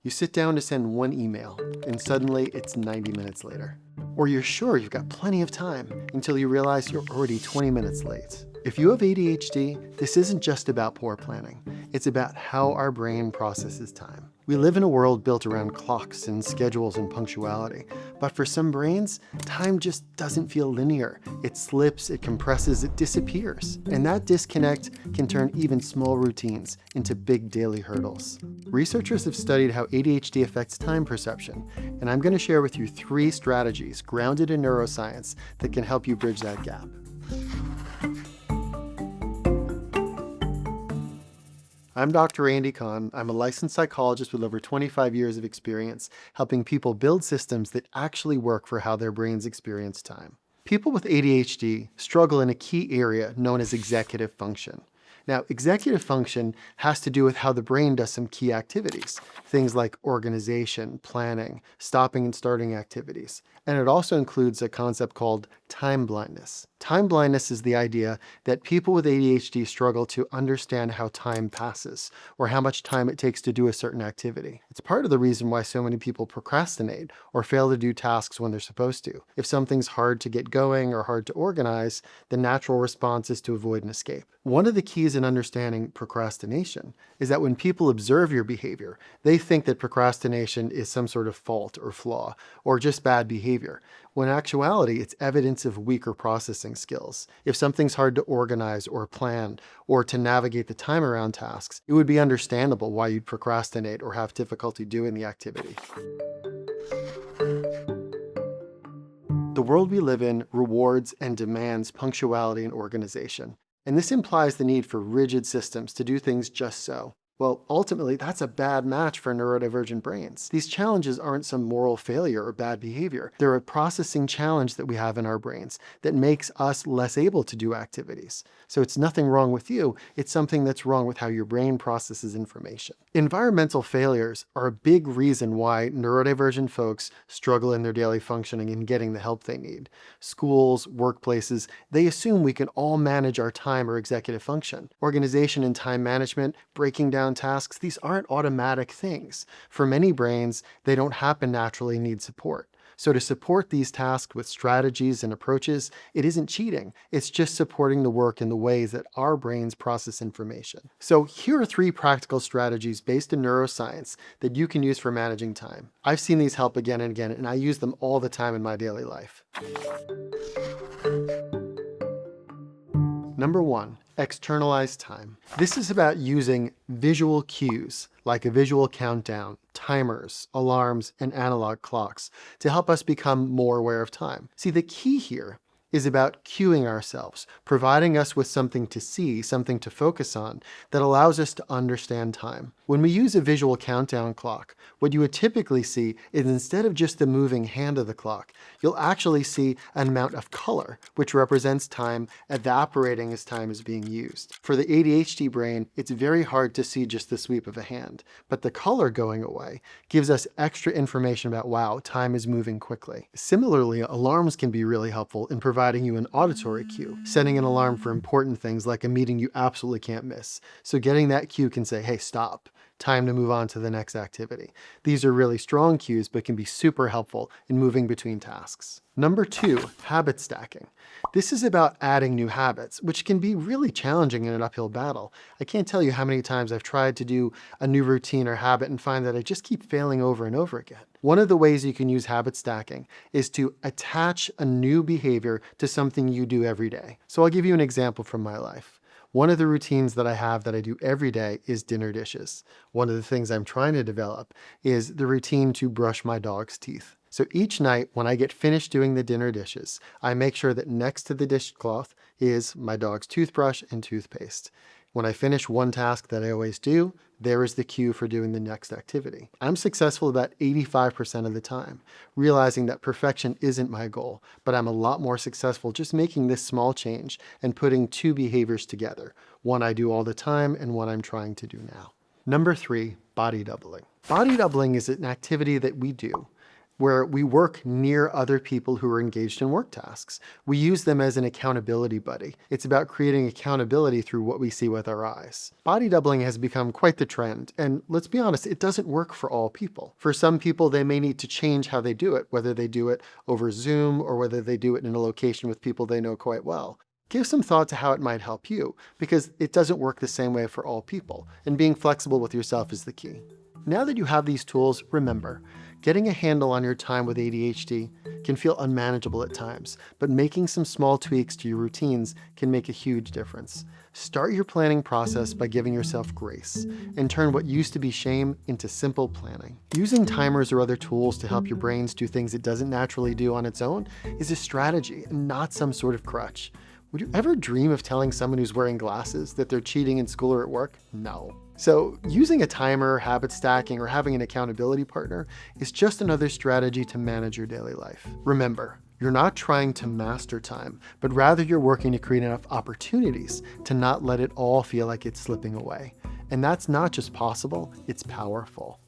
You sit down to send one email, and suddenly it's 90 minutes later. Or you're sure you've got plenty of time until you realize you're already 20 minutes late. If you have ADHD, this isn't just about poor planning. It's about how our brain processes time. We live in a world built around clocks and schedules and punctuality, but for some brains, time just doesn't feel linear. It slips, it compresses, it disappears. And that disconnect can turn even small routines into big daily hurdles. Researchers have studied how ADHD affects time perception, and I'm going to share with you 3 strategies grounded in neuroscience that can help you bridge that gap. I'm Dr. Andy Kahn. I'm a licensed psychologist with over 25 years of experience helping people build systems that actually work for how their brains experience time. People with ADHD struggle in a key area known as executive function. Now, executive function has to do with how the brain does some key activities, things like organization, planning, stopping and starting activities. And it also includes a concept called time blindness. Time blindness is the idea that people with ADHD struggle to understand how time passes or how much time it takes to do a certain activity. It's part of the reason why so many people procrastinate or fail to do tasks when they're supposed to. If something's hard to get going or hard to organize, the natural response is to avoid and escape. One of the keys in understanding procrastination is that when people observe your behavior, they think that procrastination is some sort of fault or flaw or just bad behavior, when in actuality it's evidence of weaker processing skills. If something's hard to organize or plan or to navigate the time around tasks, it would be understandable why you'd procrastinate or have difficulty doing the activity. The world we live in rewards and demands punctuality and organization. And this implies the need for rigid systems to do things just so. Well, ultimately, that's a bad match for neurodivergent brains. These challenges aren't some moral failure or bad behavior. They're a processing challenge that we have in our brains that makes us less able to do activities. So it's nothing wrong with you. It's something that's wrong with how your brain processes information. Environmental failures are a big reason why neurodivergent folks struggle in their daily functioning and getting the help they need. Schools, workplaces, they assume we can all manage our time or executive function. Organization and time management, breaking down tasks, these aren't automatic things. For many brains, they don't happen naturally and need support. So to support these tasks with strategies and approaches, it isn't cheating. It's just supporting the work in the ways that our brains process information. So here are 3 practical strategies based in neuroscience that you can use for managing time. I've seen these help again and again, and I use them all the time in my daily life. Number 1, externalize time. This is about using visual cues like a visual countdown, timers, alarms, and analog clocks to help us become more aware of time. See, the key here is about cueing ourselves, providing us with something to see, something to focus on that allows us to understand time. When we use a visual countdown clock, what you would typically see is instead of just the moving hand of the clock, you'll actually see an amount of color, which represents time evaporating as time is being used. For the ADHD brain, it's very hard to see just the sweep of a hand, but the color going away gives us extra information about, wow, time is moving quickly. Similarly, alarms can be really helpful in providing you an auditory cue, setting an alarm for important things like a meeting you absolutely can't miss. So getting that cue can say, hey, stop. Time to move on to the next activity. These are really strong cues, but can be super helpful in moving between tasks. Number 2, habit stacking. This is about adding new habits, which can be really challenging in an uphill battle. I can't tell you how many times I've tried to do a new routine or habit and find that I just keep failing over and over again. One of the ways you can use habit stacking is to attach a new behavior to something you do every day. So I'll give you an example from my life. One of the routines that I have that I do every day is dinner dishes. One of the things I'm trying to develop is the routine to brush my dog's teeth. So each night when I get finished doing the dinner dishes, I make sure that next to the dishcloth is my dog's toothbrush and toothpaste. When I finish one task that I always do, there is the cue for doing the next activity. I'm successful about 85% of the time, realizing that perfection isn't my goal, but I'm a lot more successful just making this small change and putting 2 behaviors together, one I do all the time and one I'm trying to do now. Number 3, body doubling. Body doubling is an activity that we do where we work near other people who are engaged in work tasks. We use them as an accountability buddy. It's about creating accountability through what we see with our eyes. Body doubling has become quite the trend, and let's be honest, it doesn't work for all people. For some people, they may need to change how they do it, whether they do it over Zoom or whether they do it in a location with people they know quite well. Give some thought to how it might help you, because it doesn't work the same way for all people, and being flexible with yourself is the key. Now that you have these tools, remember, getting a handle on your time with ADHD can feel unmanageable at times, but making some small tweaks to your routines can make a huge difference. Start your planning process by giving yourself grace, and turn what used to be shame into simple planning. Using timers or other tools to help your brains do things it doesn't naturally do on its own is a strategy and not some sort of crutch. Would you ever dream of telling someone who's wearing glasses that they're cheating in school or at work? No. So using a timer, habit stacking, or having an accountability partner is just another strategy to manage your daily life. Remember, you're not trying to master time, but rather you're working to create enough opportunities to not let it all feel like it's slipping away. And that's not just possible, it's powerful.